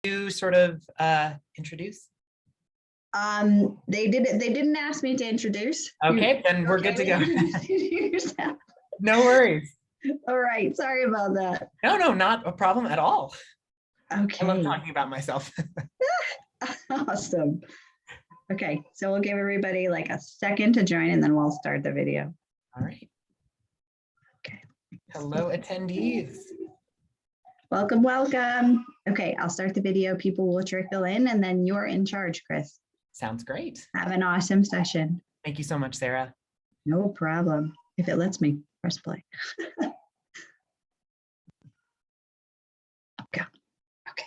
you sort of introduce? They didn't ask me to introduce. Okay, then we're good to go. No worries. All right, sorry about that. No, not a problem at all. Okay. I love talking about myself. Awesome. Okay, so we'll give everybody like a second to join and then we'll start the video. All right. Okay. Hello, attendees. Welcome, welcome. Okay, I'll start the video. People will trickle in and then you're in charge, Chris. Sounds great. Have an awesome session. Thank you so much, Sarah. No problem. If it lets me, press play. Go. Okay.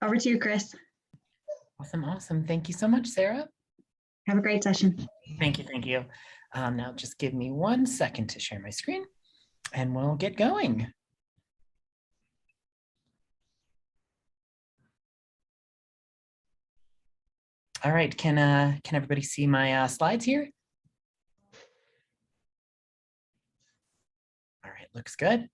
Over to you, Chris. Awesome. Thank you so much, Sarah. Have a great session. Thank you. Now just give me 1 second to share my screen and we'll get going. All right, can everybody see my slides here? All right, looks good.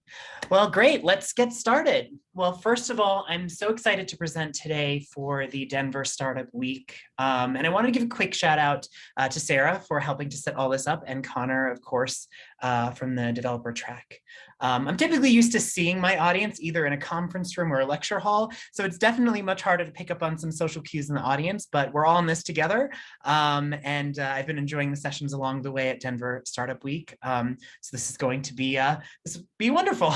Well, great, let's get started. Well, first of all, I'm so excited to present today for the Denver Startup Week. And I want to give a quick shout out to Sarah for helping to set all this up, and Connor, of course, from the developer track. I'm typically used to seeing my audience either in a conference room or a lecture hall, so it's definitely much harder to pick up on some social cues in the audience, but we're all in this together. And I've been enjoying the sessions along the way at Denver Startup Week. So this is going to be, wonderful.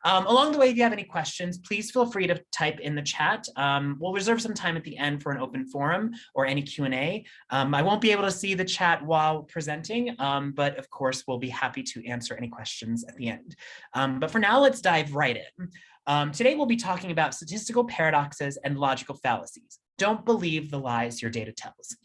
Along the way, if you have any questions, please feel free to type in the chat. We'll reserve some time at the end for an open forum or any Q&A. I won't be able to see the chat while presenting, but of course, we'll be happy to answer any questions at the end. But for now, let's dive right in. Today, we'll be talking about statistical paradoxes and logical fallacies. Don't believe the lies your data tells.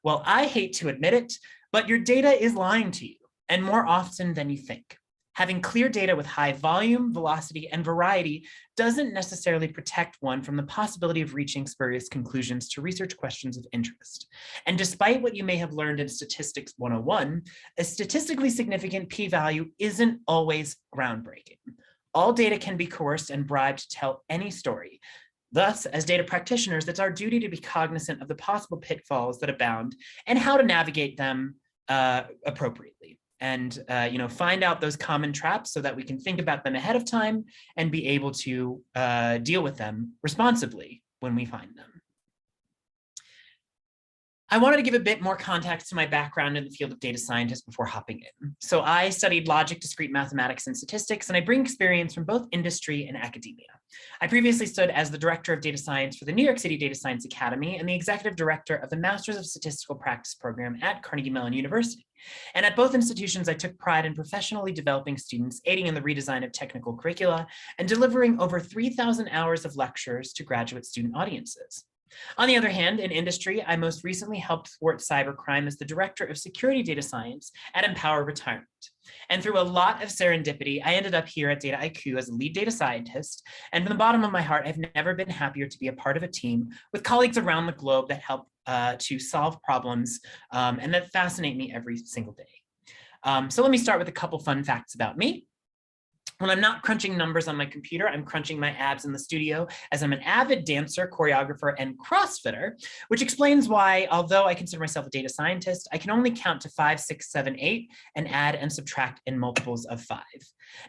Well, I hate to admit it, but your data is lying to you, and more often than you think. Having clear data with high volume, velocity, and variety doesn't necessarily protect one from the possibility of reaching spurious conclusions to research questions of interest. And despite what you may have learned in Statistics 101, a statistically significant p-value isn't always groundbreaking. All data can be coerced and bribed to tell any story. Thus, as data practitioners, it's our duty to be cognizant of the possible pitfalls that abound and how to navigate them appropriately. And find out those common traps so that we can think about them ahead of time and be able to deal with them responsibly when we find them. I wanted to give a bit more context to my background in the field of data scientist before hopping in. So I studied logic, discrete mathematics, and statistics, and I bring experience from both industry and academia. I previously stood as the director of data science for the New York City Data Science Academy and the executive director of the Masters of Statistical Practice program at Carnegie Mellon University. And at both institutions, I took pride in professionally developing students, aiding in the redesign of technical curricula, and delivering over 3,000 hours of lectures to graduate student audiences. On the other hand, in industry, I most recently helped thwart cybercrime as the director of security data science at Empower Retirement. And through a lot of serendipity, I ended up here at Dataiku as a lead data scientist. And from the bottom of my heart, I've never been happier to be a part of a team with colleagues around the globe that help to solve problems and that fascinate me every single day. So let me start with a couple fun facts about me. When I'm not crunching numbers on my computer, I'm crunching my abs in the studio, as I'm an avid dancer, choreographer, and CrossFitter, which explains why, although I consider myself a data scientist, I can only count to 5, 6, 7, 8 and add and subtract in multiples of 5.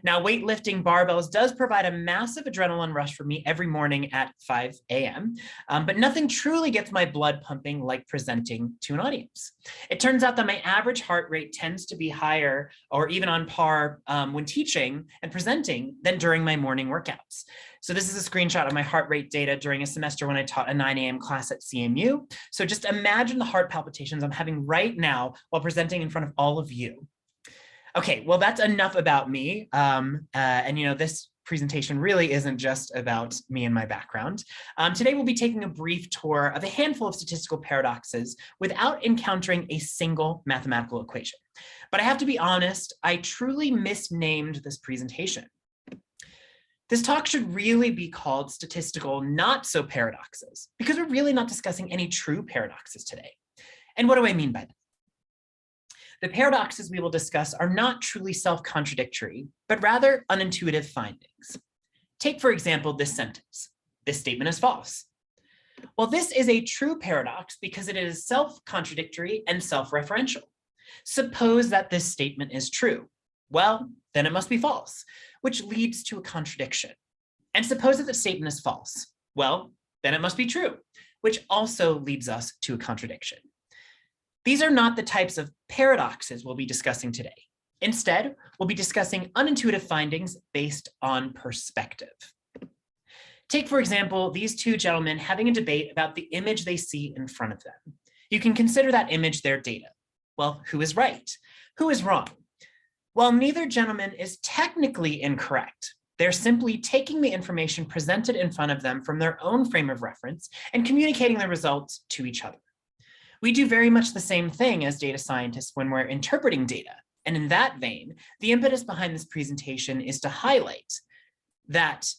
Now, weightlifting barbells does provide a massive adrenaline rush for me every morning at 5 a.m., but nothing truly gets my blood pumping like presenting to an audience. It turns out that my average heart rate tends to be higher or even on par when teaching and presenting than during my morning workouts. So this is a screenshot of my heart rate data during a semester when I taught a 9 a.m. class at CMU. So just imagine the heart palpitations I'm having right now while presenting in front of all of you. Okay, well, that's enough about me. This presentation really isn't just about me and my background. Today, we'll be taking a brief tour of a handful of statistical paradoxes without encountering a single mathematical equation. But I have to be honest, I truly misnamed this presentation. This talk should really be called Statistical Not So Paradoxes, because we're really not discussing any true paradoxes today. And what do I mean by that? The paradoxes we will discuss are not truly self-contradictory, but rather unintuitive findings. Take, for example, this sentence. This statement is false. Well, this is a true paradox because it is self-contradictory and self-referential. Suppose that this statement is true. Well, then it must be false, which leads to a contradiction. And suppose that the statement is false. Well, then it must be true, which also leads us to a contradiction. These are not the types of paradoxes we'll be discussing today. Instead, we'll be discussing unintuitive findings based on perspective. Take, for example, these two gentlemen having a debate about the image they see in front of them. You can consider that image their data. Well, who is right? Who is wrong? Well, neither gentleman is technically incorrect. They're simply taking the information presented in front of them from their own frame of reference and communicating the results to each other. We do very much the same thing as data scientists when we're interpreting data. And in that vein, the impetus behind this presentation is to highlight that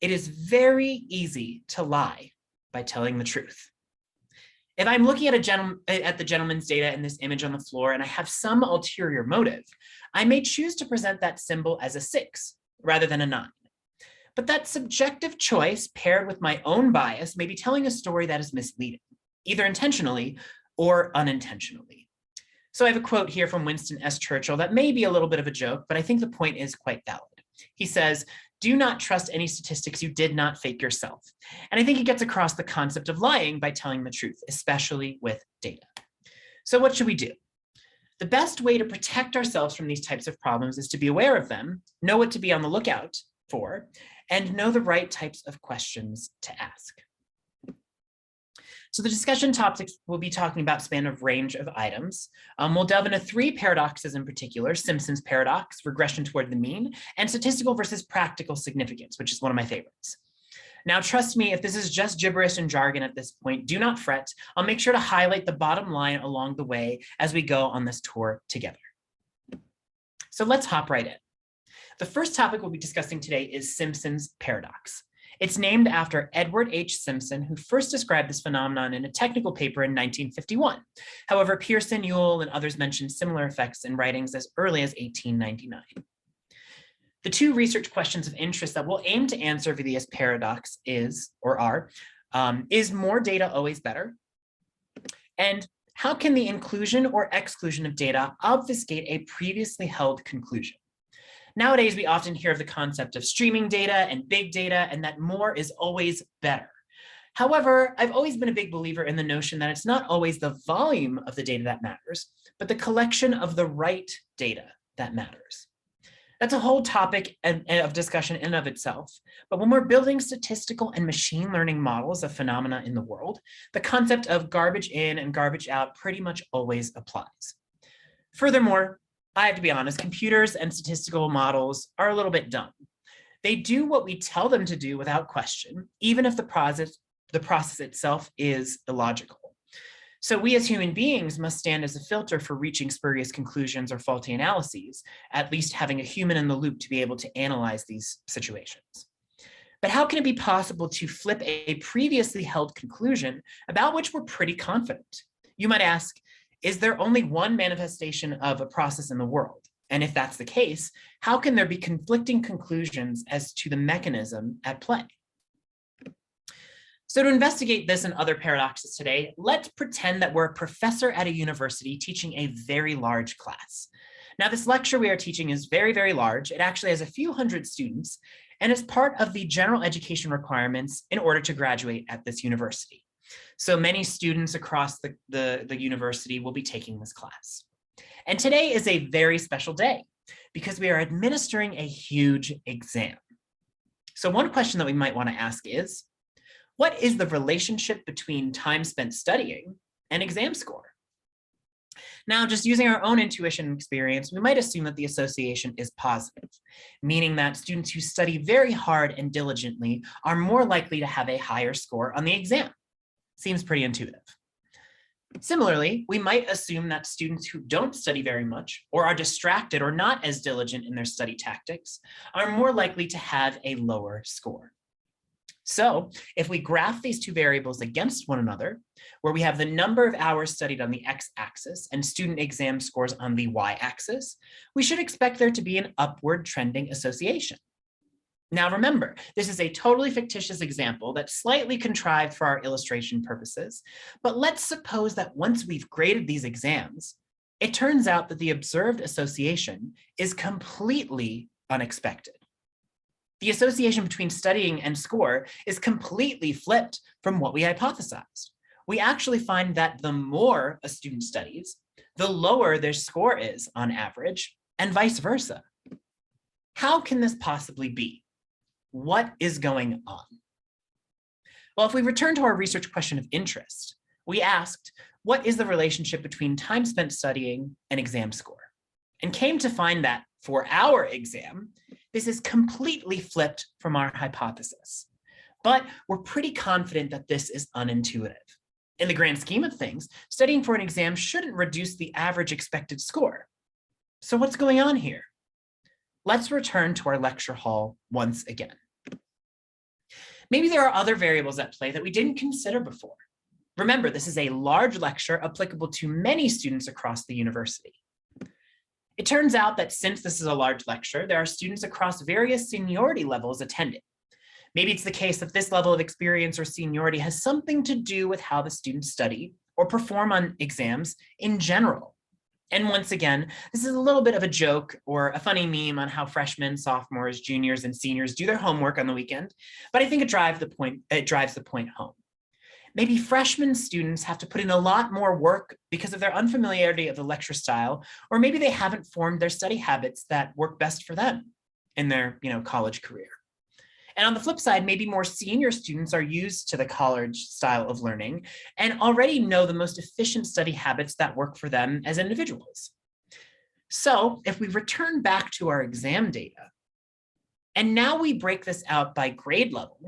it is very easy to lie by telling the truth. If I'm looking at the gentleman's data in this image on the floor and I have some ulterior motive, I may choose to present that symbol as a 6 rather than a 9. But that subjective choice paired with my own bias may be telling a story that is misleading, either intentionally or unintentionally. So I have a quote here from Winston S. Churchill that may be a little bit of a joke, but I think the point is quite valid. He says, "Do not trust any statistics you did not fake yourself." And I think he gets across the concept of lying by telling the truth, especially with data. So what should we do? The best way to protect ourselves from these types of problems is to be aware of them, know what to be on the lookout for, and know the right types of questions to ask. So the discussion topics we'll be talking about span a range of items. We'll delve into 3 paradoxes in particular: Simpson's paradox, regression toward the mean, and statistical versus practical significance, which is one of my favorites. Now, trust me, if this is just gibberish and jargon at this point, do not fret. I'll make sure to highlight the bottom line along the way as we go on this tour together. So let's hop right in. The first topic we'll be discussing today is Simpson's paradox. It's named after Edward H. Simpson, who first described this phenomenon in a technical paper in 1951. However, Pearson, Ewell, and others mentioned similar effects in writings as early as 1899. The 2 research questions of interest that we'll aim to answer via this paradox is more data always better? And how can the inclusion or exclusion of data obfuscate a previously held conclusion? Nowadays, we often hear of the concept of streaming data and big data, and that more is always better. However, I've always been a big believer in the notion that it's not always the volume of the data that matters, but the collection of the right data that matters. That's a whole topic of discussion in and of itself. But when we're building statistical and machine learning models of phenomena in the world, the concept of garbage in and garbage out pretty much always applies. Furthermore, I have to be honest, computers and statistical models are a little bit dumb. They do what we tell them to do without question, even if the process itself is illogical. So we as human beings must stand as a filter for reaching spurious conclusions or faulty analyses, at least having a human in the loop to be able to analyze these situations. But how can it be possible to flip a previously held conclusion about which we're pretty confident? You might ask, is there only one manifestation of a process in the world? And if that's the case, how can there be conflicting conclusions as to the mechanism at play? So to investigate this and other paradoxes today, let's pretend that we're a professor at a university teaching a very large class. Now, this lecture we are teaching is very, very large. It actually has a few hundred students, and is part of the general education requirements in order to graduate at this university. So many students across the university will be taking this class. And today is a very special day because we are administering a huge exam. So one question that we might want to ask is, what is the relationship between time spent studying and exam score? Now, just using our own intuition and experience, we might assume that the association is positive, meaning that students who study very hard and diligently are more likely to have a higher score on the exam. Seems pretty intuitive. Similarly, we might assume that students who don't study very much or are distracted or not as diligent in their study tactics are more likely to have a lower score. So if we graph these 2 variables against one another, where we have the number of hours studied on the x-axis and student exam scores on the y-axis, we should expect there to be an upward trending association. Now remember, this is a totally fictitious example that's slightly contrived for our illustration purposes, but let's suppose that once we've graded these exams, it turns out that the observed association is completely unexpected. The association between studying and score is completely flipped from what we hypothesized. We actually find that the more a student studies, the lower their score is on average, and vice versa. How can this possibly be? What is going on? Well, if we return to our research question of interest, we asked, what is the relationship between time spent studying and exam score? And came to find that for our exam, this is completely flipped from our hypothesis. But we're pretty confident that this is unintuitive. In the grand scheme of things, studying for an exam shouldn't reduce the average expected score. So what's going on here? Let's return to our lecture hall once again. Maybe there are other variables at play that we didn't consider before. Remember, this is a large lecture applicable to many students across the university. It turns out that since this is a large lecture, there are students across various seniority levels attending. Maybe it's the case that this level of experience or seniority has something to do with how the students study or perform on exams in general. And once again, this is a little bit of a joke or a funny meme on how freshmen, sophomores, juniors, and seniors do their homework on the weekend, but I think it drives the point home. Maybe freshman students have to put in a lot more work because of their unfamiliarity of the lecture style, or maybe they haven't formed their study habits that work best for them in their college career. And on the flip side, maybe more senior students are used to the college style of learning and already know the most efficient study habits that work for them as individuals. So if we return back to our exam data, and now we break this out by grade level,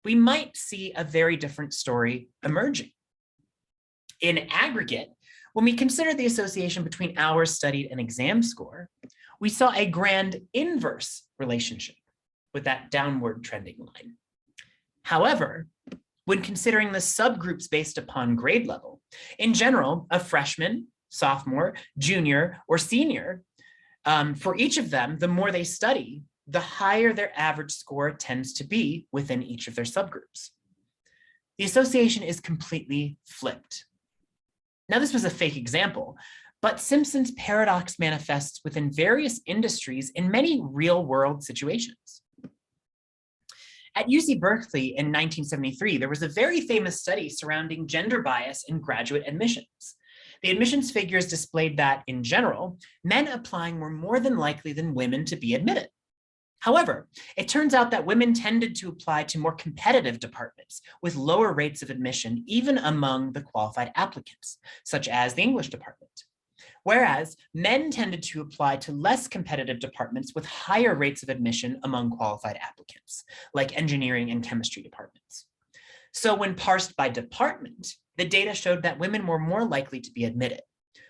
we might see a very different story emerging. In aggregate, when we consider the association between hours studied and exam score, we saw a grand inverse relationship with that downward trending line. However, when considering the subgroups based upon grade level, in general, a freshman, sophomore, junior, or senior, for each of them, the more they study, the higher their average score tends to be within each of their subgroups. The association is completely flipped. Now, this was a fake example, but Simpson's paradox manifests within various industries in many real-world situations. At UC Berkeley in 1973, there was a very famous study surrounding gender bias in graduate admissions. The admissions figures displayed that, in general, men applying were more than likely than women to be admitted. However, it turns out that women tended to apply to more competitive departments with lower rates of admission, even among the qualified applicants, such as the English department. Whereas men tended to apply to less competitive departments with higher rates of admission among qualified applicants, like engineering and chemistry departments. So when parsed by department, the data showed that women were more likely to be admitted,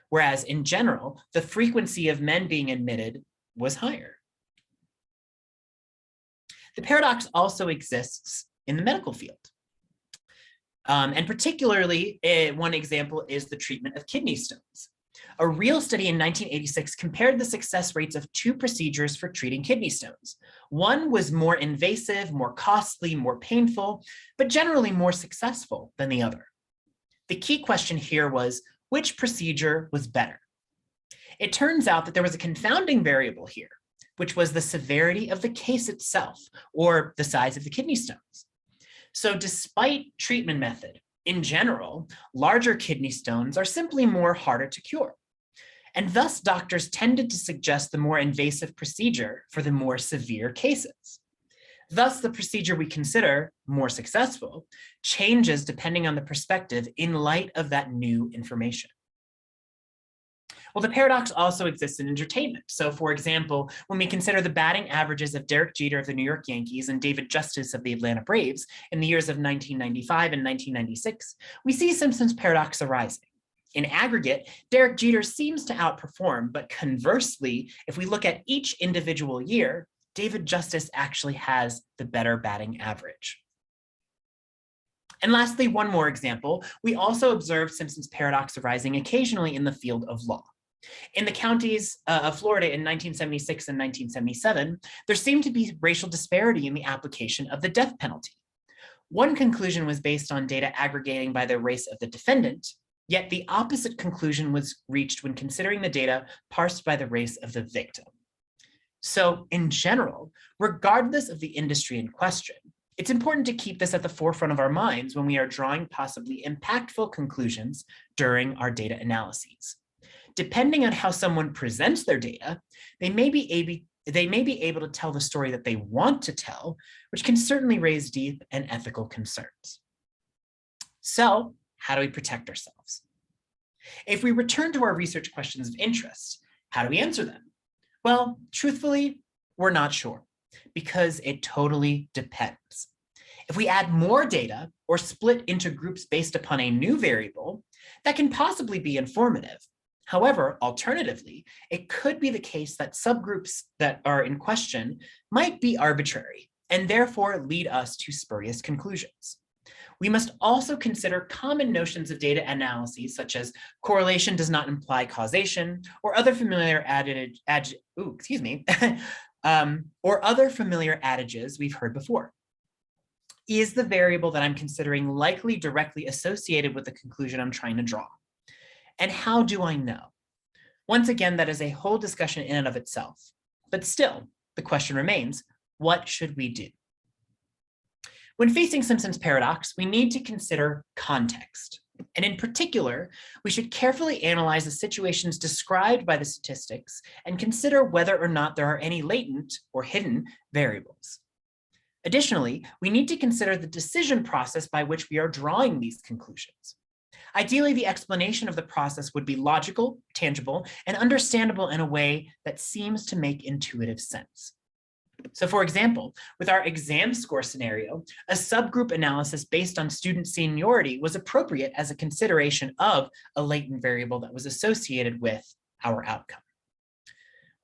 whereas in general, the frequency of men being admitted was higher. The paradox also exists in the medical field. And particularly, one example is the treatment of kidney stones. A real study in 1986 compared the success rates of two procedures for treating kidney stones. One was more invasive, more costly, more painful, but generally more successful than the other. The key question here was, which procedure was better? It turns out that there was a confounding variable here, which was the severity of the case itself, or the size of the kidney stones. So despite treatment method, in general, larger kidney stones are simply more harder to cure. And thus, doctors tended to suggest the more invasive procedure for the more severe cases. Thus, the procedure we consider more successful changes depending on the perspective in light of that new information. Well, the paradox also exists in entertainment. So for example, when we consider the batting averages of Derek Jeter of the New York Yankees and David Justice of the Atlanta Braves in the years of 1995 and 1996, we see Simpson's paradox arising. In aggregate, Derek Jeter seems to outperform, but conversely, if we look at each individual year, David Justice actually has the better batting average. And lastly, one more example, we also observe Simpson's paradox arising occasionally in the field of law. In the counties of Florida in 1976 and 1977, there seemed to be racial disparity in the application of the death penalty. One conclusion was based on data aggregating by the race of the defendant, yet the opposite conclusion was reached when considering the data parsed by the race of the victim. So in general, regardless of the industry in question, it's important to keep this at the forefront of our minds when we are drawing possibly impactful conclusions during our data analyses. Depending on how someone presents their data, they may be able to tell the story that they want to tell, which can certainly raise deep and ethical concerns. So, how do we protect ourselves? If we return to our research questions of interest, how do we answer them? Well, truthfully, we're not sure, because it totally depends. If we add more data or split into groups based upon a new variable, that can possibly be informative. However, alternatively, it could be the case that subgroups that are in question might be arbitrary and therefore lead us to spurious conclusions. We must also consider common notions of data analyses, such as correlation does not imply causation, or other familiar adages we've heard before. Is the variable that I'm considering likely directly associated with the conclusion I'm trying to draw? And how do I know? Once again, that is a whole discussion in and of itself. But still, the question remains, what should we do? When facing Simpson's paradox, we need to consider context. And in particular, we should carefully analyze the situations described by the statistics and consider whether or not there are any latent or hidden variables. Additionally, we need to consider the decision process by which we are drawing these conclusions. Ideally, the explanation of the process would be logical, tangible, and understandable in a way that seems to make intuitive sense. So for example, with our exam score scenario, a subgroup analysis based on student seniority was appropriate as a consideration of a latent variable that was associated with our outcome.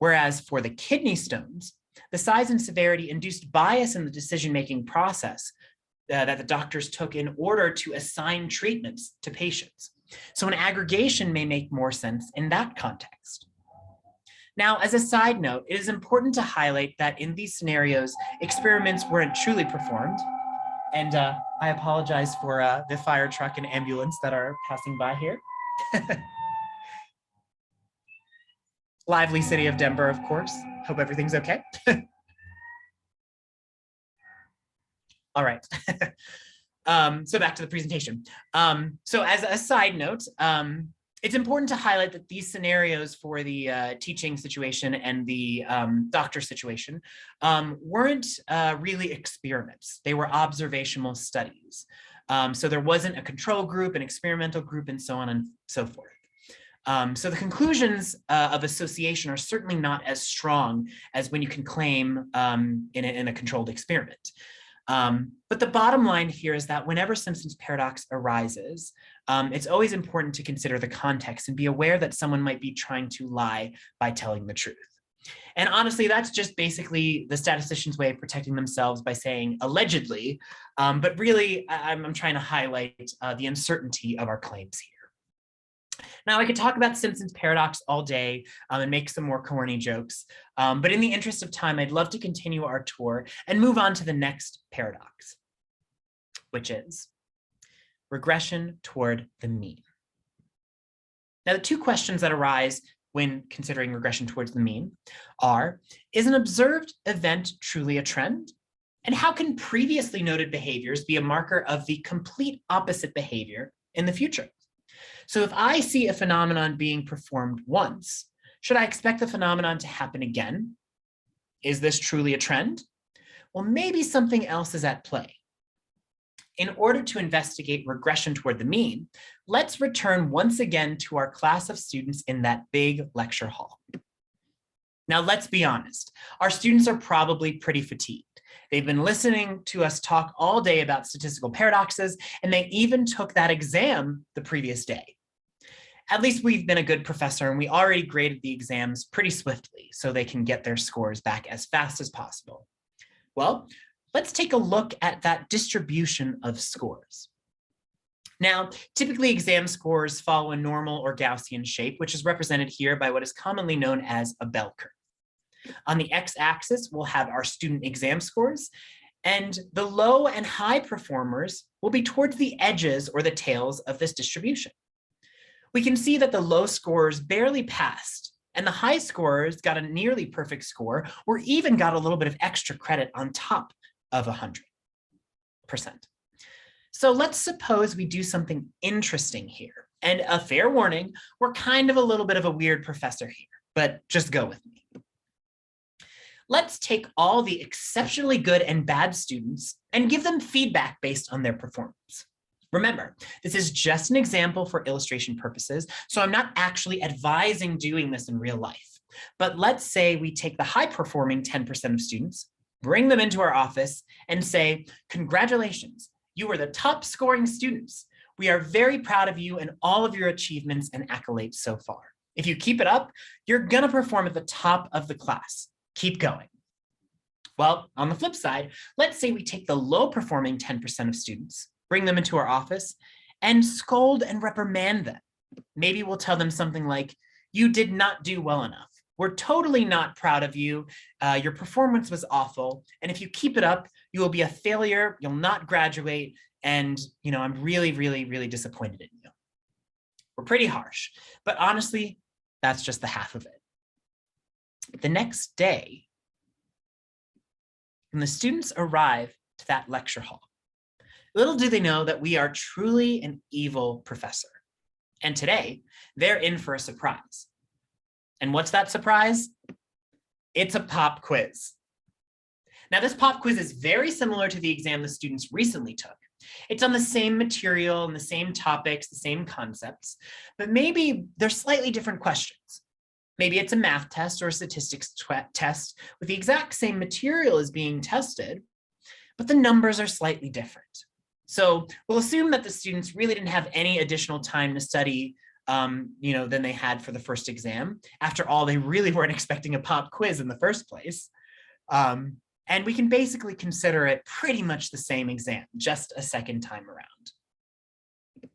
Whereas for the kidney stones, the size and severity induced bias in the decision-making process that the doctors took in order to assign treatments to patients. So an aggregation may make more sense in that context. Now, as a side note, it is important to highlight that in these scenarios, experiments weren't truly performed. And I apologize for the fire truck and ambulance that are passing by here. Lively city of Denver, of course. Hope everything's okay. All right. So back to the presentation. So as a side note, it's important to highlight that these scenarios for the teaching situation and the doctor situation weren't really experiments. They were observational studies. So there wasn't a control group, an experimental group, and so on and so forth. So the conclusions of association are certainly not as strong as when you can claim in a controlled experiment. But the bottom line here is that whenever Simpson's paradox arises, it's always important to consider the context and be aware that someone might be trying to lie by telling the truth. And honestly, that's just basically the statistician's way of protecting themselves by saying allegedly, but really I'm trying to highlight the uncertainty of our claims here. Now, I could talk about Simpson's paradox all day and make some more corny jokes, but in the interest of time, I'd love to continue our tour and move on to the next paradox, which is regression toward the mean. Now, the two questions that arise when considering regression towards the mean are, is an observed event truly a trend? And how can previously noted behaviors be a marker of the complete opposite behavior in the future? So if I see a phenomenon being performed once, should I expect the phenomenon to happen again? Is this truly a trend? Well, maybe something else is at play. In order to investigate regression toward the mean, let's return once again to our class of students in that big lecture hall. Now, let's be honest. Our students are probably pretty fatigued. They've been listening to us talk all day about statistical paradoxes, and they even took that exam the previous day. At least we've been a good professor, and we already graded the exams pretty swiftly so they can get their scores back as fast as possible. Well, let's take a look at that distribution of scores. Now, typically exam scores follow a normal or Gaussian shape, which is represented here by what is commonly known as a bell curve. On the x-axis, we'll have our student exam scores, and the low and high performers will be towards the edges or the tails of this distribution. We can see that the low scores barely passed, and the high scorers got a nearly perfect score, or even got a little bit of extra credit on top of 100%. So let's suppose we do something interesting here. And a fair warning, we're kind of a little bit of a weird professor here, but just go with me. Let's take all the exceptionally good and bad students and give them feedback based on their performance. Remember, this is just an example for illustration purposes, so I'm not actually advising doing this in real life. But let's say we take the high-performing 10% of students, bring them into our office, and say, congratulations, you were the top scoring students. We are very proud of you and all of your achievements and accolades so far. If you keep it up, you're gonna perform at the top of the class. Keep going. Well, on the flip side, let's say we take the low-performing 10% of students, bring them into our office, and scold and reprimand them. Maybe we'll tell them something like, you did not do well enough. We're totally not proud of you. Your performance was awful. And if you keep it up, you will be a failure. You'll not graduate. And I'm really, really, really disappointed in you. We're pretty harsh, but honestly, that's just the half of it. The next day, when the students arrive to that lecture hall, little do they know that we are truly an evil professor. And today, they're in for a surprise. And what's that surprise? It's a pop quiz. Now, this pop quiz is very similar to the exam the students recently took. It's on the same material and the same topics, the same concepts, but maybe they're slightly different questions. Maybe it's a math test or a statistics test with the exact same material as being tested, but the numbers are slightly different. So we'll assume that the students really didn't have any additional time to study than they had for the first exam. After all, they really weren't expecting a pop quiz in the first place. And we can basically consider it pretty much the same exam, just a second time around.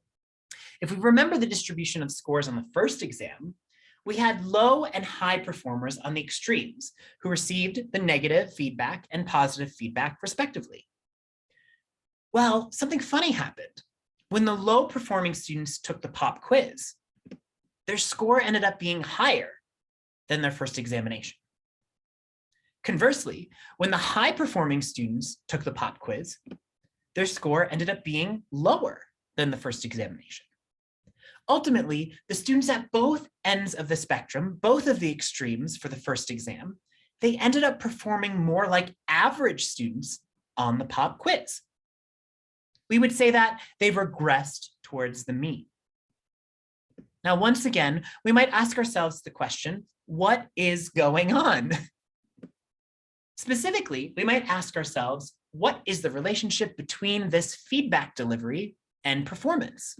If we remember the distribution of scores on the first exam, we had low and high performers on the extremes who received the negative feedback and positive feedback respectively. Well, something funny happened. When the low performing students took the pop quiz, their score ended up being higher than their first examination. Conversely, when the high performing students took the pop quiz, their score ended up being lower than the first examination. Ultimately, the students at both ends of the spectrum, both of the extremes for the first exam, they ended up performing more like average students on the pop quiz. We would say that they've regressed towards the mean. Now, once again, we might ask ourselves the question, what is going on? Specifically, we might ask ourselves, what is the relationship between this feedback delivery and performance?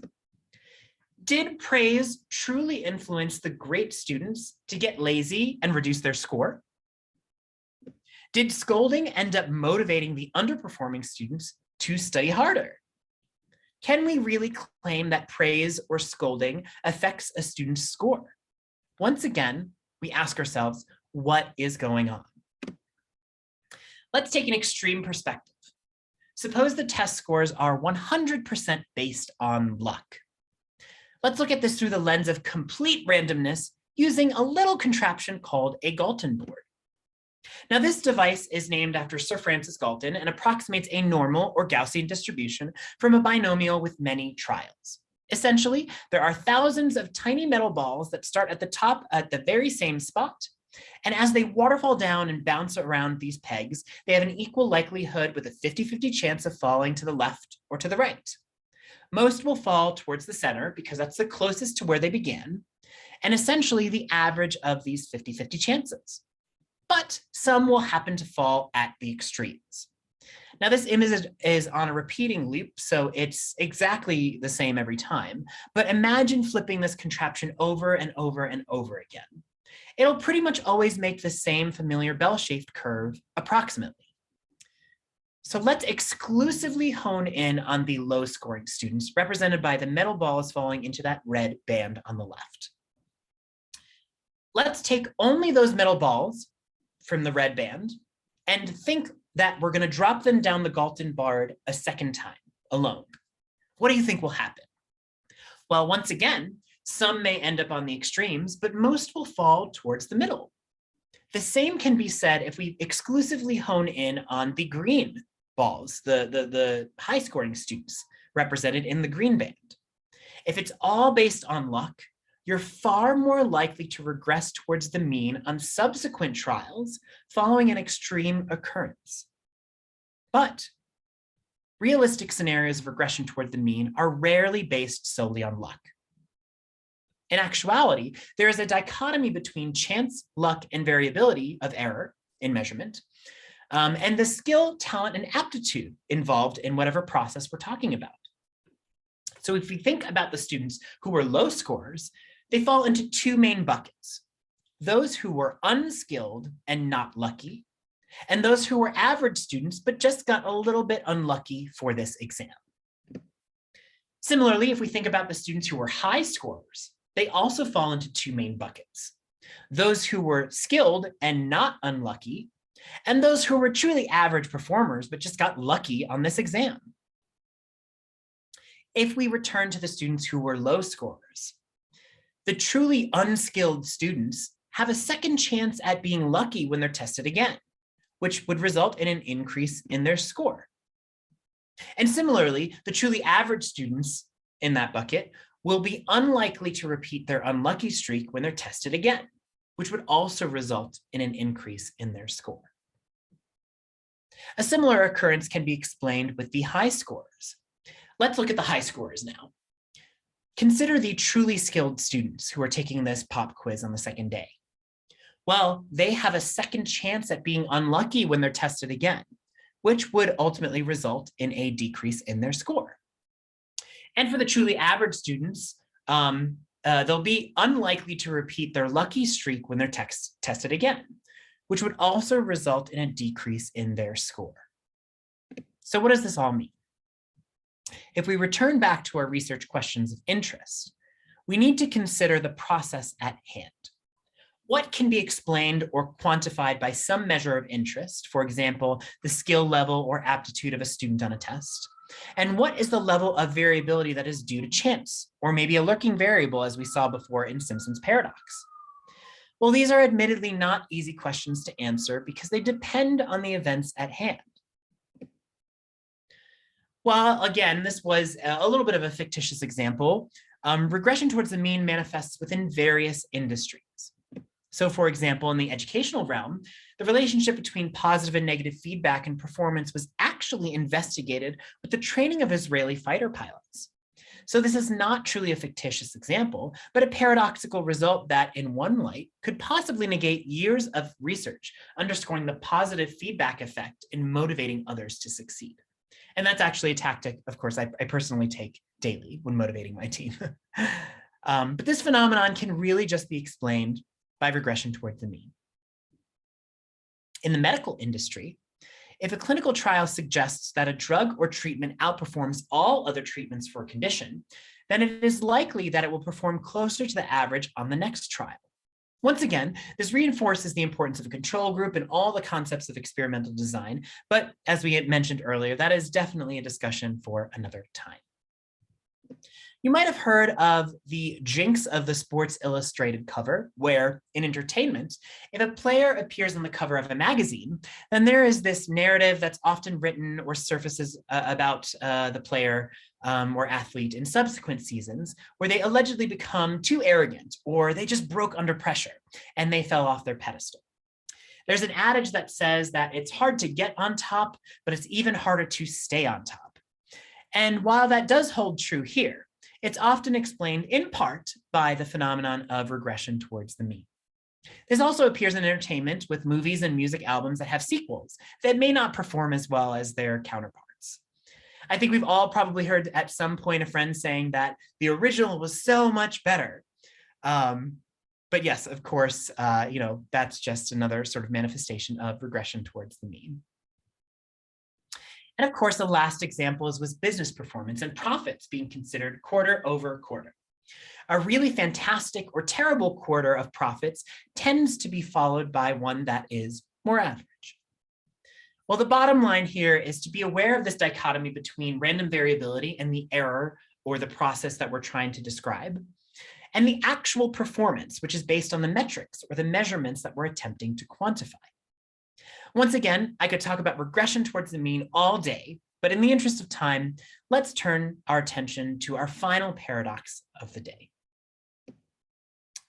Did praise truly influence the great students to get lazy and reduce their score? Did scolding end up motivating the underperforming students to study harder? Can we really claim that praise or scolding affects a student's score? Once again, we ask ourselves, what is going on? Let's take an extreme perspective. Suppose the test scores are 100% based on luck. Let's look at this through the lens of complete randomness using a little contraption called a Galton board. Now, this device is named after Sir Francis Galton and approximates a normal or Gaussian distribution from a binomial with many trials. Essentially, there are thousands of tiny metal balls that start at the top at the very same spot. And as they waterfall down and bounce around these pegs, they have an equal likelihood with a 50-50 chance of falling to the left or to the right. Most will fall towards the center because that's the closest to where they began, and essentially the average of these 50-50 chances. But some will happen to fall at the extremes. Now, this image is on a repeating loop, so it's exactly the same every time. But imagine flipping this contraption over and over and over again. It'll pretty much always make the same familiar bell-shaped curve approximately. So let's exclusively hone in on the low-scoring students, represented by the metal balls falling into that red band on the left. Let's take only those metal balls from the red band and think that we're going to drop them down the Galton board a second time alone. What do you think will happen? Well, once again, some may end up on the extremes, but most will fall towards the middle. The same can be said if we exclusively hone in on the green balls, the high-scoring students represented in the green band. If it's all based on luck, you're far more likely to regress towards the mean on subsequent trials following an extreme occurrence. But realistic scenarios of regression toward the mean are rarely based solely on luck. In actuality, there is a dichotomy between chance, luck, and variability of error in measurement, and the skill, talent, and aptitude involved in whatever process we're talking about. So if we think about the students who were low scorers, they fall into two main buckets: those who were unskilled and not lucky, and those who were average students but just got a little bit unlucky for this exam. Similarly, if we think about the students who were high scorers, they also fall into two main buckets: those who were skilled and not unlucky, and those who were truly average performers but just got lucky on this exam. If we return to the students who were low scorers, the truly unskilled students have a second chance at being lucky when they're tested again, which would result in an increase in their score. And similarly, the truly average students in that bucket will be unlikely to repeat their unlucky streak when they're tested again, which would also result in an increase in their score. A similar occurrence can be explained with the high scorers. Let's look at the high scorers now. Consider the truly skilled students who are taking this pop quiz on the second day. Well, they have a second chance at being unlucky when they're tested again, which would ultimately result in a decrease in their score. And for the truly average students, they'll be unlikely to repeat their lucky streak when they're tested again, which would also result in a decrease in their score. So what does this all mean? If we return back to our research questions of interest, we need to consider the process at hand. What can be explained or quantified by some measure of interest, for example, the skill level or aptitude of a student on a test? And what is the level of variability that is due to chance, or maybe a lurking variable as we saw before in Simpson's Paradox? Well, these are admittedly not easy questions to answer because they depend on the events at hand. Well, again, this was a little bit of a fictitious example. Regression towards the mean manifests within various industries. So for example, in the educational realm, the relationship between positive and negative feedback and performance was actually investigated with the training of Israeli fighter pilots. So this is not truly a fictitious example, but a paradoxical result that in one light could possibly negate years of research, underscoring the positive feedback effect in motivating others to succeed. And that's actually a tactic, of course, I personally take daily when motivating my team. But this phenomenon can really just be explained by regression toward the mean. In the medical industry, if a clinical trial suggests that a drug or treatment outperforms all other treatments for a condition, then it is likely that it will perform closer to the average on the next trial. Once again, this reinforces the importance of a control group and all the concepts of experimental design, but as we had mentioned earlier, that is definitely a discussion for another time. You might have heard of the jinx of the Sports Illustrated cover, where in entertainment, if a player appears on the cover of a magazine, then there is this narrative that's often written or surfaces about the player or athlete in subsequent seasons, where they allegedly become too arrogant or they just broke under pressure and they fell off their pedestal. There's an adage that says that it's hard to get on top, but it's even harder to stay on top. And while that does hold true here, it's often explained in part by the phenomenon of regression towards the mean. This also appears in entertainment with movies and music albums that have sequels that may not perform as well as their counterparts. I think we've all probably heard at some point a friend saying that the original was so much better. But yes, of course, that's just another sort of manifestation of regression towards the mean. And of course, the last example was business performance and profits being considered quarter over quarter. A really fantastic or terrible quarter of profits tends to be followed by one that is more average. Well, the bottom line here is to be aware of this dichotomy between random variability and the error or the process that we're trying to describe, and the actual performance, which is based on the metrics or the measurements that we're attempting to quantify. Once again, I could talk about regression towards the mean all day, but in the interest of time, let's turn our attention to our final paradox of the day,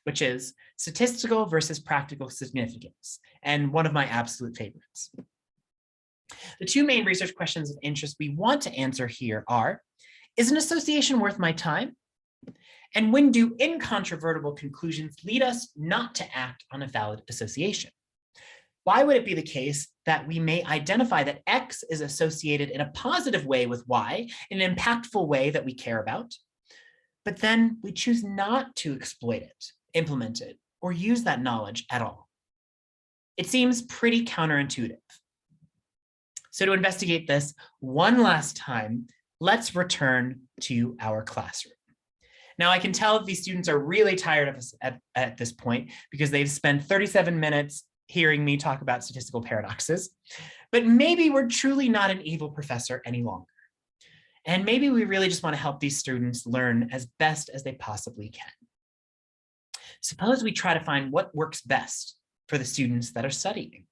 which is statistical versus practical significance, and one of my absolute favorites. The two main research questions of interest we want to answer here are, is an association worth my time? And when do incontrovertible conclusions lead us not to act on a valid association? Why would it be the case that we may identify that X is associated in a positive way with Y, in an impactful way that we care about, but then we choose not to exploit it, implement it, or use that knowledge at all? It seems pretty counterintuitive. So to investigate this one last time, let's return to our classroom. Now, I can tell that these students are really tired of us at this point because they've spent 37 minutes hearing me talk about statistical paradoxes, but maybe we're truly not an evil professor any longer. And maybe we really just want to help these students learn as best as they possibly can. Suppose we try to find what works best for the students that are studying.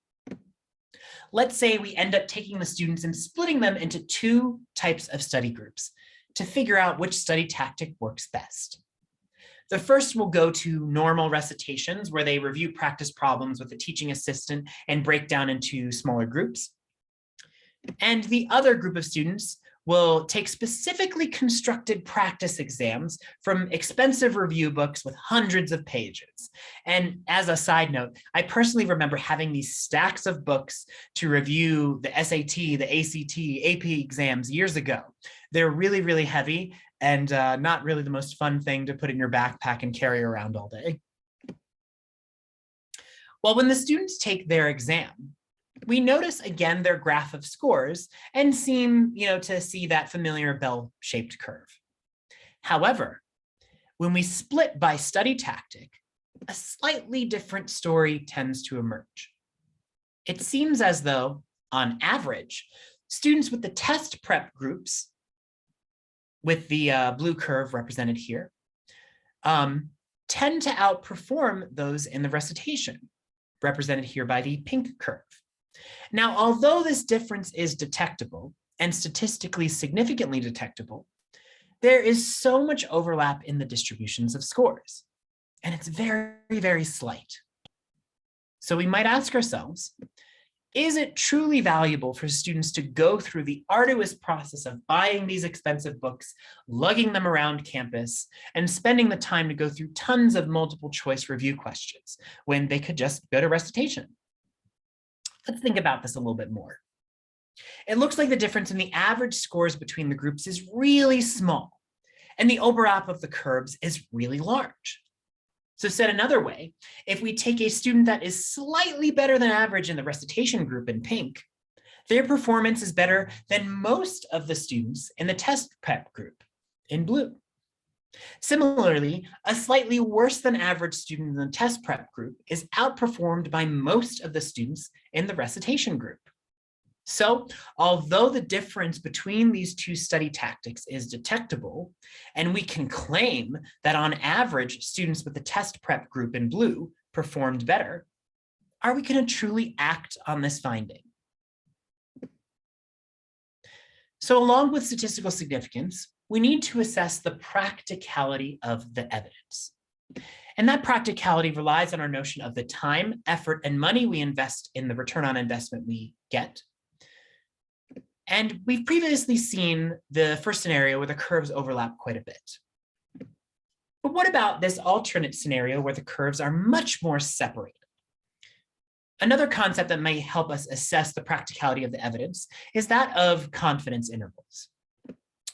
Let's say we end up taking the students and splitting them into two types of study groups to figure out which study tactic works best. The first will go to normal recitations where they review practice problems with a teaching assistant and break down into smaller groups. And the other group of students will take specifically constructed practice exams from expensive review books with hundreds of pages. And as a side note, I personally remember having these stacks of books to review the SAT, the ACT, AP exams years ago. They're really, really heavy and not really the most fun thing to put in your backpack and carry around all day. Well, when the students take their exam, we notice again their graph of scores and seem, to see that familiar bell-shaped curve. However, when we split by study tactic, a slightly different story tends to emerge. It seems as though, on average, students with the test prep groups, with the blue curve represented here, tend to outperform those in the recitation, represented here by the pink curve. Now, although this difference is detectable and statistically significantly detectable, there is so much overlap in the distributions of scores, and it's very, very slight. So we might ask ourselves, is it truly valuable for students to go through the arduous process of buying these expensive books, lugging them around campus, and spending the time to go through tons of multiple choice review questions when they could just go to recitation? Let's think about this a little bit more. It looks like the difference in the average scores between the groups is really small, and the overlap of the curves is really large. So said another way, if we take a student that is slightly better than average in the recitation group in pink, their performance is better than most of the students in the test prep group in blue. Similarly, a slightly worse than average student in the test prep group is outperformed by most of the students in the recitation group. So, although the difference between these two study tactics is detectable, and we can claim that on average, students with the test prep group in blue performed better, are we going to truly act on this finding? So, along with statistical significance, we need to assess the practicality of the evidence. And that practicality relies on our notion of the time, effort, and money we invest in the return on investment we get. And we've previously seen the first scenario where the curves overlap quite a bit. But what about this alternate scenario where the curves are much more separated? Another concept that may help us assess the practicality of the evidence is that of confidence intervals.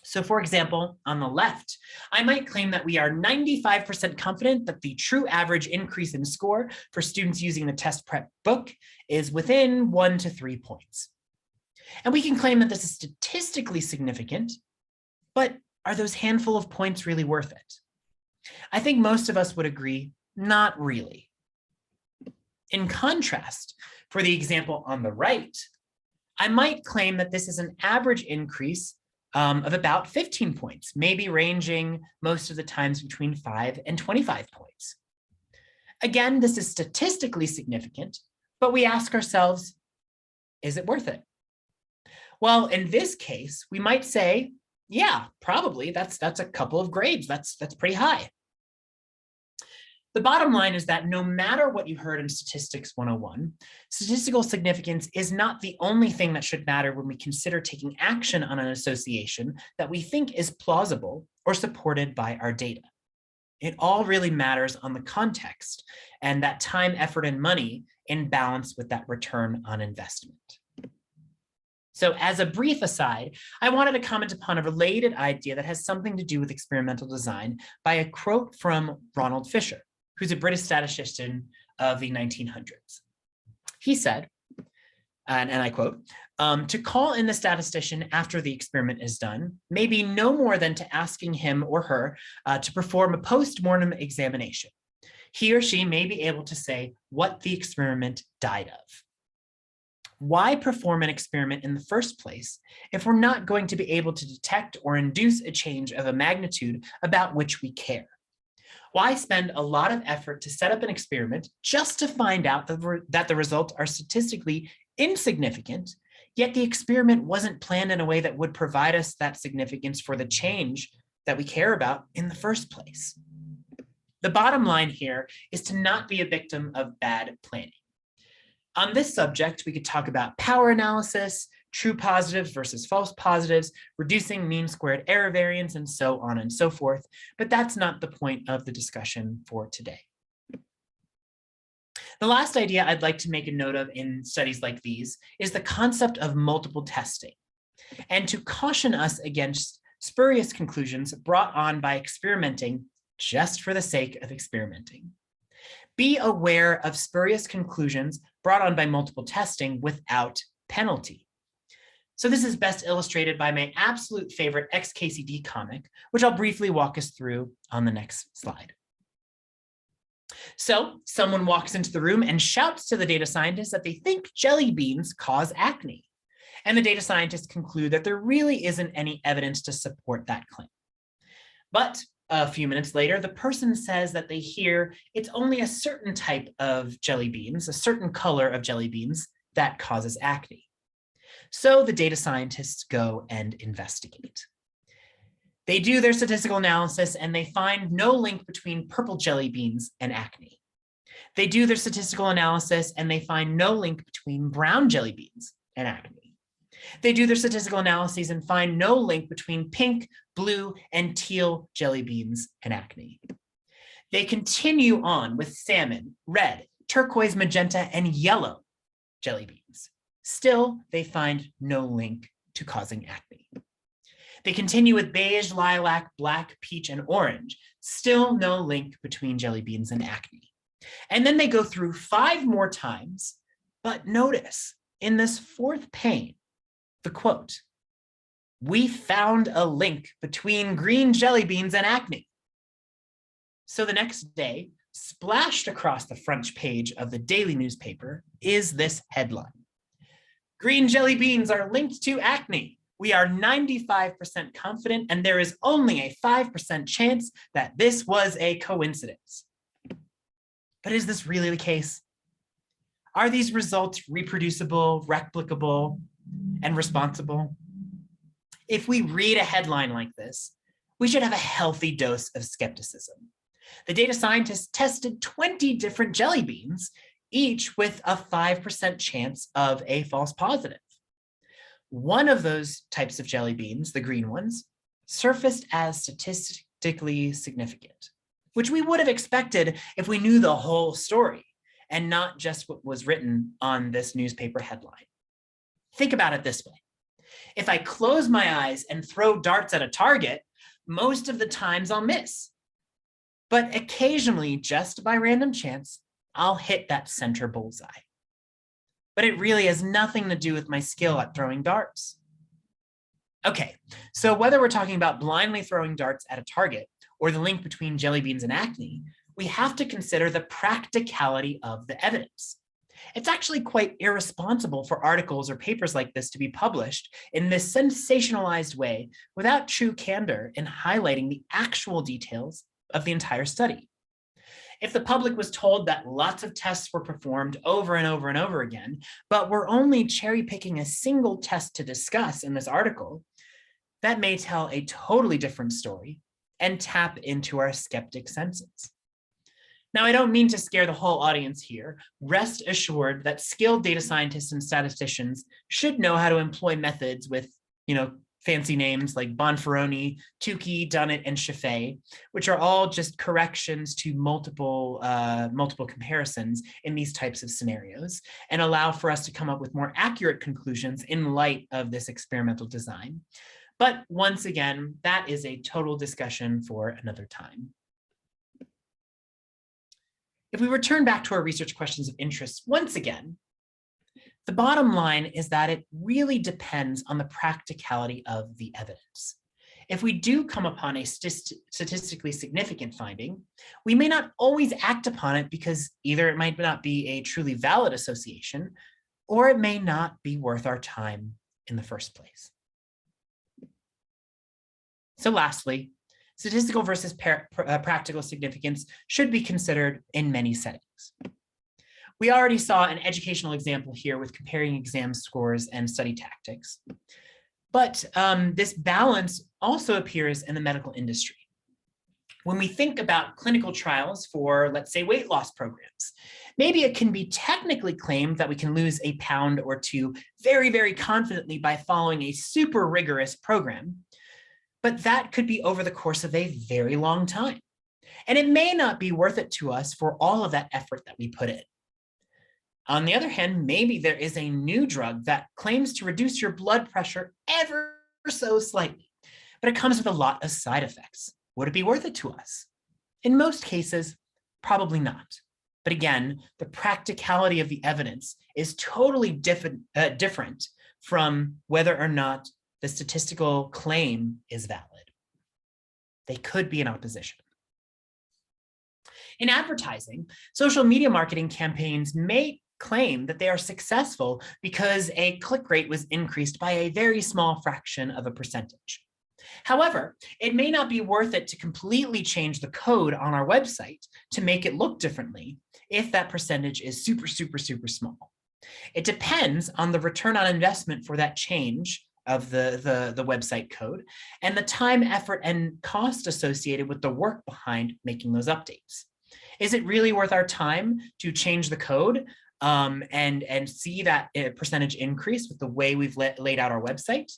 So for example, on the left, I might claim that we are 95% confident that the true average increase in score for students using the test prep book is within 1 to 3 points. And we can claim that this is statistically significant, but are those handful of points really worth it? I think most of us would agree, not really. In contrast, for the example on the right, I might claim that this is an average increase of about 15 points, maybe ranging most of the times between 5 and 25 points. Again, this is statistically significant, but we ask ourselves, is it worth it? Well, in this case, we might say, yeah, probably that's a couple of grades. That's pretty high. The bottom line is that no matter what you heard in Statistics 101, statistical significance is not the only thing that should matter when we consider taking action on an association that we think is plausible or supported by our data. It all really matters on the context and that time, effort, and money in balance with that return on investment. So as a brief aside, I wanted to comment upon a related idea that has something to do with experimental design by a quote from Ronald Fisher, who's a British statistician of the 1900s. He said, and I quote, to call in the statistician after the experiment is done may be no more than to asking him or her to perform a post-mortem examination. He or she may be able to say what the experiment died of. Why perform an experiment in the first place if we're not going to be able to detect or induce a change of a magnitude about which we care? Why spend a lot of effort to set up an experiment just to find out that the results are statistically insignificant, yet the experiment wasn't planned in a way that would provide us that significance for the change that we care about in the first place? The bottom line here is to not be a victim of bad planning. On this subject, we could talk about power analysis, true positives versus false positives, reducing mean squared error variance, and so on and so forth. But that's not the point of the discussion for today. The last idea I'd like to make a note of in studies like these is the concept of multiple testing, and to caution us against spurious conclusions brought on by experimenting just for the sake of experimenting. Be aware of spurious conclusions brought on by multiple testing without penalty. So this is best illustrated by my absolute favorite XKCD comic, which I'll briefly walk us through on the next slide. So someone walks into the room and shouts to the data scientist that they think jelly beans cause acne. And the data scientists conclude that there really isn't any evidence to support that claim. But a few minutes later, the person says that they hear it's only a certain type of jelly beans, a certain color of jelly beans that causes acne. So the data scientists go and investigate. They do their statistical analysis and they find no link between purple jelly beans and acne. They do their statistical analysis and they find no link between brown jelly beans and acne. They do their statistical analyses and find no link between pink, blue, and teal jelly beans and acne. They continue on with salmon, red, turquoise, magenta, and yellow jelly beans. Still, they find no link to causing acne. They continue with beige, lilac, black, peach, and orange. Still no link between jelly beans and acne. And then they go through 5 more times, but notice in this 4th pane, the quote, "We found a link between green jelly beans and acne." So the next day, splashed across the front page of the daily newspaper is this headline: "Green jelly beans are linked to acne. We are 95% confident, and there is only a 5% chance that this was a coincidence." But is this really the case? Are these results reproducible, replicable, and responsible? If we read a headline like this, we should have a healthy dose of skepticism. The data scientists tested 20 different jelly beans, each with a 5% chance of a false positive. One of those types of jelly beans, the green ones, surfaced as statistically significant, which we would have expected if we knew the whole story and not just what was written on this newspaper headline. Think about it this way. If I close my eyes and throw darts at a target, most of the times I'll miss. But occasionally, just by random chance, I'll hit that center bullseye. But it really has nothing to do with my skill at throwing darts. Okay, so whether we're talking about blindly throwing darts at a target or the link between jelly beans and acne, we have to consider the practicality of the evidence. It's actually quite irresponsible for articles or papers like this to be published in this sensationalized way without true candor in highlighting the actual details of the entire study. If the public was told that lots of tests were performed over and over and over again, but we're only cherry picking a single test to discuss in this article, that may tell a totally different story and tap into our skeptic senses. Now, I don't mean to scare the whole audience here. Rest assured that skilled data scientists and statisticians should know how to employ methods with, fancy names like Bonferroni, Tukey, Dunnett, and Chaffee, which are all just corrections to multiple comparisons in these types of scenarios and allow for us to come up with more accurate conclusions in light of this experimental design. But once again, that is a total discussion for another time. If we return back to our research questions of interest once again, the bottom line is that it really depends on the practicality of the evidence. If we do come upon a statistically significant finding, we may not always act upon it because either it might not be a truly valid association, or it may not be worth our time in the first place. So lastly, statistical versus practical significance should be considered in many settings. We already saw an educational example here with comparing exam scores and study tactics. But this balance also appears in the medical industry. When we think about clinical trials for, let's say, weight loss programs, maybe it can be technically claimed that we can lose a pound or two very, very confidently by following a super rigorous program, but that could be over the course of a very long time. And it may not be worth it to us for all of that effort that we put in. On the other hand, maybe there is a new drug that claims to reduce your blood pressure ever so slightly, but it comes with a lot of side effects. Would it be worth it to us? In most cases, probably not. But again, the practicality of the evidence is totally different from whether or not the statistical claim is valid. They could be in opposition. In advertising, social media marketing campaigns may claim that they are successful because a click rate was increased by a very small fraction of a percentage. However, it may not be worth it to completely change the code on our website to make it look differently if that percentage is super, super, super small. It depends on the return on investment for that change of the website code and the time, effort, and cost associated with the work behind making those updates. Is it really worth our time to change the code and see that percentage increase with the way we've laid out our website?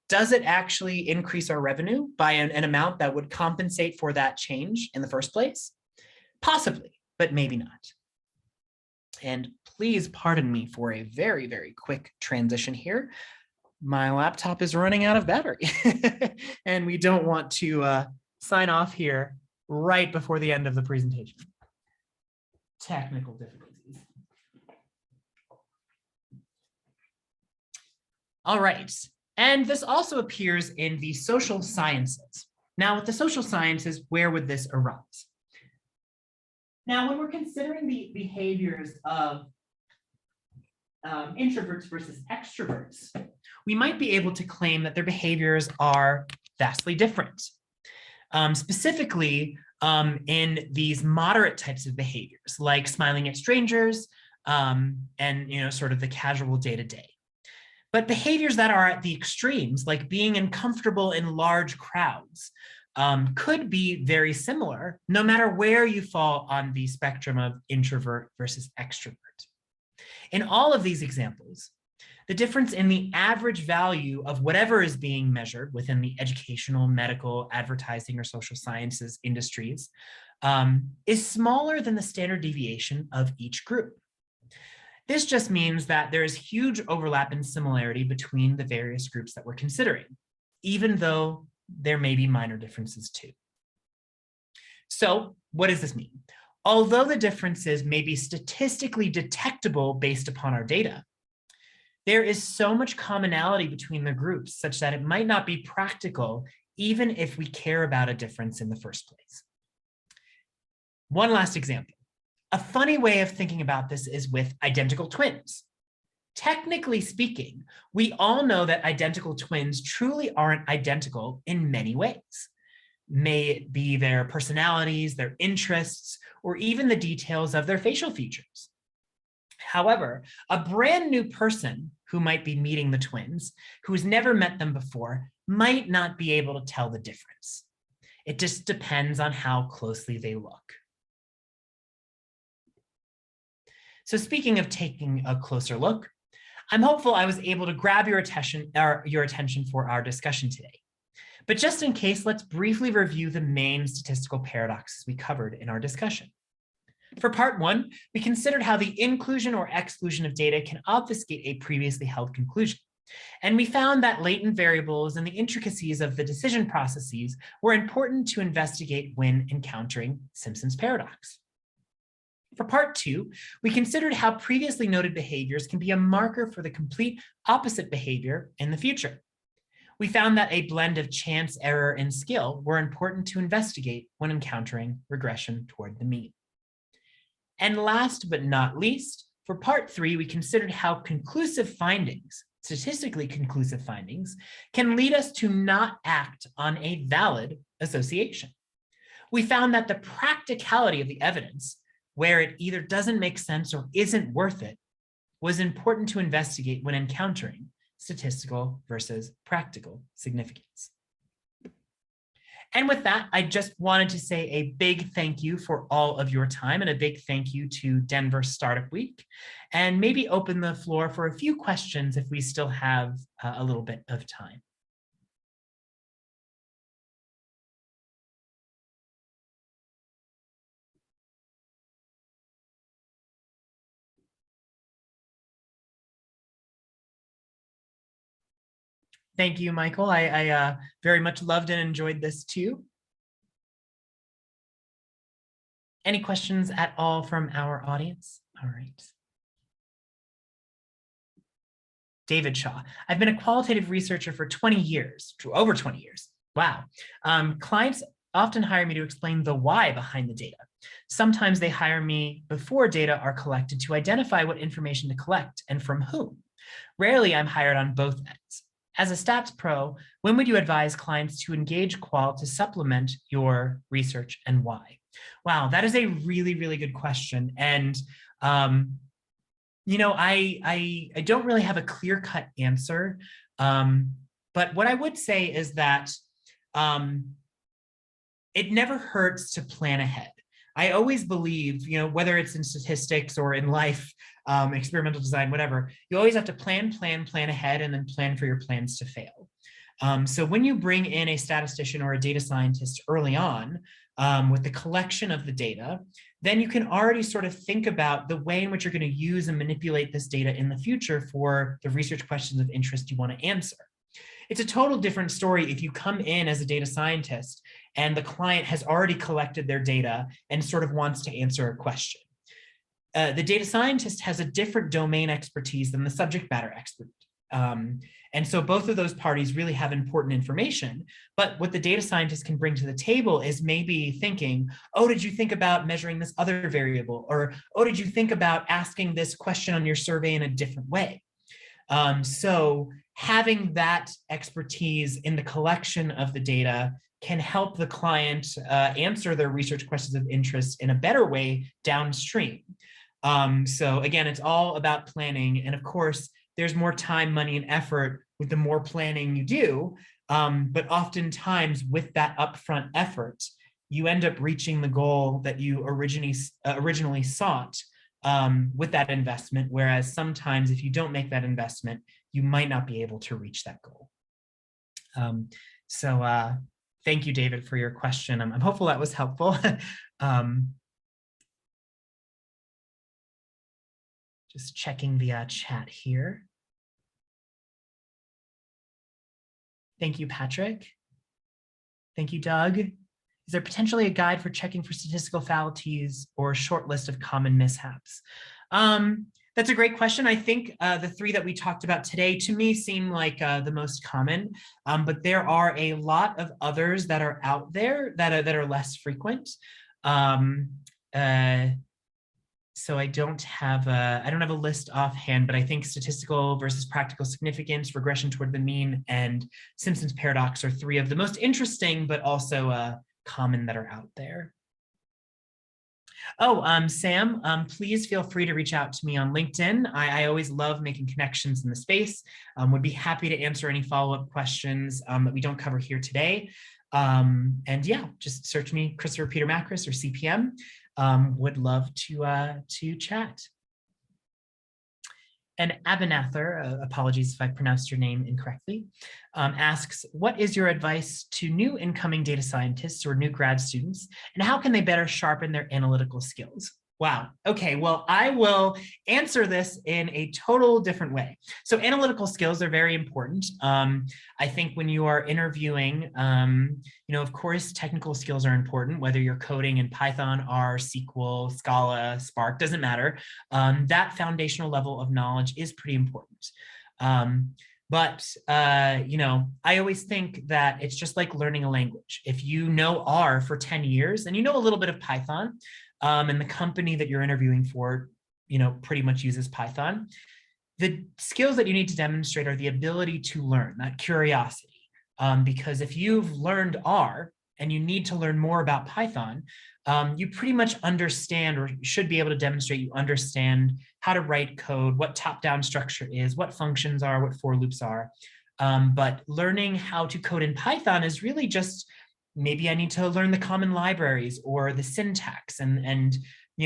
Does it actually increase our revenue by an amount that would compensate for that change in the first place? Possibly, but maybe not. And please pardon me for a very, very quick transition here. My laptop is running out of battery and we don't want to sign off here right before the end of the presentation. Technical difficulties. All right. And this also appears in the social sciences. Now, with the social sciences, where would this arise? Now, when we're considering the behaviors of introverts versus extroverts, we might be able to claim that their behaviors are vastly different. Specifically, in these moderate types of behaviors, like smiling at strangers and sort of the casual day-to-day. But behaviors that are at the extremes, like being uncomfortable in large crowds, could be very similar, no matter where you fall on the spectrum of introvert versus extrovert. In all of these examples, the difference in the average value of whatever is being measured within the educational, medical, advertising, or social sciences industries is smaller than the standard deviation of each group. This just means that there is huge overlap and similarity between the various groups that we're considering, even though there may be minor differences too. So what does this mean? Although the differences may be statistically detectable based upon our data, there is so much commonality between the groups such that it might not be practical even if we care about a difference in the first place. One last example. A funny way of thinking about this is with identical twins. Technically speaking, we all know that identical twins truly aren't identical in many ways. May it be their personalities, their interests, or even the details of their facial features. However, a brand new person who might be meeting the twins, who's never met them before, might not be able to tell the difference. It just depends on how closely they look. So speaking of taking a closer look, I'm hopeful I was able to grab your attention for our discussion today. But just in case, let's briefly review the main statistical paradoxes we covered in our discussion. For part one, we considered how the inclusion or exclusion of data can obfuscate a previously held conclusion. And we found that latent variables and the intricacies of the decision processes were important to investigate when encountering Simpson's paradox. For part two, we considered how previously noted behaviors can be a marker for the complete opposite behavior in the future. We found that a blend of chance, error, and skill were important to investigate when encountering regression toward the mean. And last but not least, for part three, we considered how conclusive findings, statistically conclusive findings, can lead us to not act on a valid association. We found that the practicality of the evidence, where it either doesn't make sense or isn't worth it, was important to investigate when encountering statistical versus practical significance. And with that, I just wanted to say a big thank you for all of your time and a big thank you to Denver Startup Week, and maybe open the floor for a few questions if we still have a little bit of time. Thank you, Michael. I very much loved and enjoyed this too. Any questions at all from our audience? All right. David Shaw. I've been a qualitative researcher for 20 years, over 20 years. Wow. Clients often hire me to explain the why behind the data. Sometimes they hire me before data are collected to identify what information to collect and from whom. Rarely I'm hired on both ends. As a stats pro, when would you advise clients to engage qual to supplement your research, and why? Wow, that is a really, really good question. And you know, I don't really have a clear-cut answer, but what I would say is that it never hurts to plan ahead. I always believe, you know, whether it's in statistics or in life, experimental design, whatever, you always have to plan ahead, and then plan for your plans to fail. So when you bring in a statistician or a data scientist early on with the collection of the data, then you can already sort of think about the way in which you're going to use and manipulate this data in the future for the research questions of interest you want to answer. It's a total different story if you come in as a data scientist and the client has already collected their data and sort of wants to answer a question. The data scientist has a different domain expertise than the subject matter expert. And so both of those parties really have important information, but what the data scientist can bring to the table is maybe thinking, oh, did you think about measuring this other variable? Or, oh, did you think about asking this question on your survey in a different way? So having that expertise in the collection of the data can help the client answer their research questions of interest in a better way downstream. So again, it's all about planning. And of course, there's more time, money, and effort with the more planning you do. But oftentimes with that upfront effort, you end up reaching the goal that you originally sought with that investment. Whereas sometimes if you don't make that investment, you might not be able to reach that goal. Thank you, David, for your question. I'm hopeful that was helpful. Just checking the chat here. Thank you, Patrick. Thank you, Doug. Is there potentially a guide for checking for statistical fallacies or a short list of common mishaps? That's a great question. I think the three that we talked about today, to me, seem like the most common, but there are a lot of others that are out there that are less frequent. So I don't have a list offhand, but I think statistical versus practical significance, regression toward the mean, and Simpson's Paradox are three of the most interesting, but also common that are out there. Oh, Sam, please feel free to reach out to me on LinkedIn. I always love making connections in the space. Would be happy to answer any follow-up questions that we don't cover here today. And yeah, just search me, Christopher Peter Macris or CPM. Would love to chat. And Abinather, apologies if I pronounced your name incorrectly, asks, what is your advice to new incoming data scientists or new grad students, and how can they better sharpen their analytical skills? Wow. Okay, well, I will answer this in a total different way. So analytical skills are very important. I think when you are interviewing, of course, technical skills are important, whether you're coding in Python, R, SQL, Scala, Spark, doesn't matter. That foundational level of knowledge is pretty important. But I always think that it's just like learning a language. If you know R for 10 years and you know a little bit of Python, and the company that you're interviewing for, pretty much uses Python, the skills that you need to demonstrate are the ability to learn, that curiosity. Because if you've learned R and you need to learn more about Python, you pretty much understand, or should be able to demonstrate you understand how to write code, what top-down structure is, what functions are, what for loops are. But learning how to code in Python is really just maybe I need to learn the common libraries or the syntax. And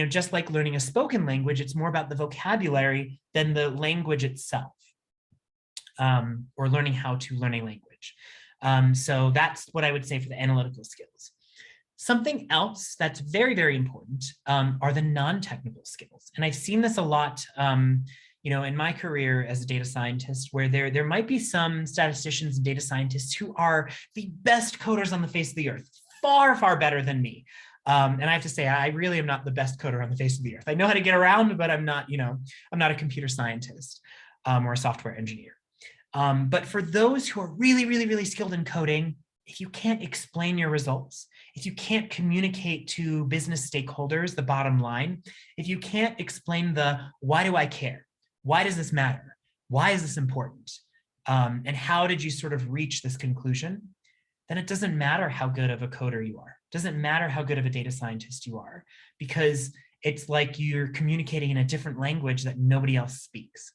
just like learning a spoken language, it's more about the vocabulary than the language itself, or learning how to learn a language. So that's what I would say for the analytical skills. Something else that's very, very important are the non-technical skills. And I've seen this a lot in my career as a data scientist, where there might be some statisticians and data scientists who are the best coders on the face of the earth, far, far better than me. And I have to say, I really am not the best coder on the face of the earth. I know how to get around, but I'm not a computer scientist or a software engineer. But for those who are really, really, really skilled in coding, if you can't explain your results, if you can't communicate to business stakeholders the bottom line, if you can't explain the why do I care? Why does this matter? Why is this important? And how did you sort of reach this conclusion? Then it doesn't matter how good of a coder you are. It doesn't matter how good of a data scientist you are, because it's like you're communicating in a different language that nobody else speaks.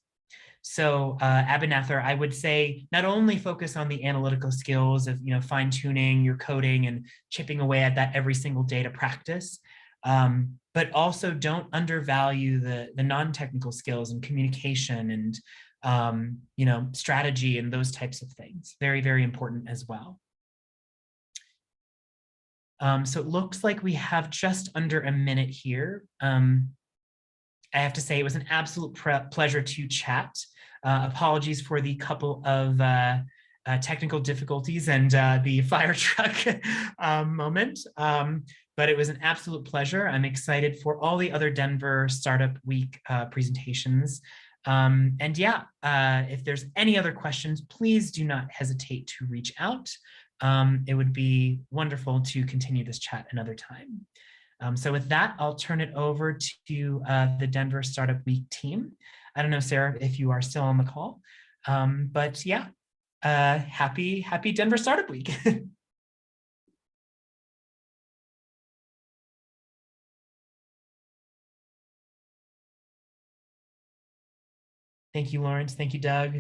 So Abhinathar, I would say not only focus on the analytical skills of fine tuning your coding and chipping away at that every single day to practice, but also don't undervalue the non-technical skills and communication and strategy and those types of things. Very, very important as well. So it looks like we have just under a minute here. I have to say it was an absolute pleasure to chat. Apologies for the couple of technical difficulties and the fire truck moment, but it was an absolute pleasure. I'm excited for all the other Denver Startup Week presentations. And yeah, if there's any other questions, please do not hesitate to reach out. It would be wonderful to continue this chat another time. So with that, I'll turn it over to the Denver Startup Week team. I don't know, Sarah, if you are still on the call, but yeah, happy Denver Startup Week. Thank you, Lawrence. Thank you, Doug.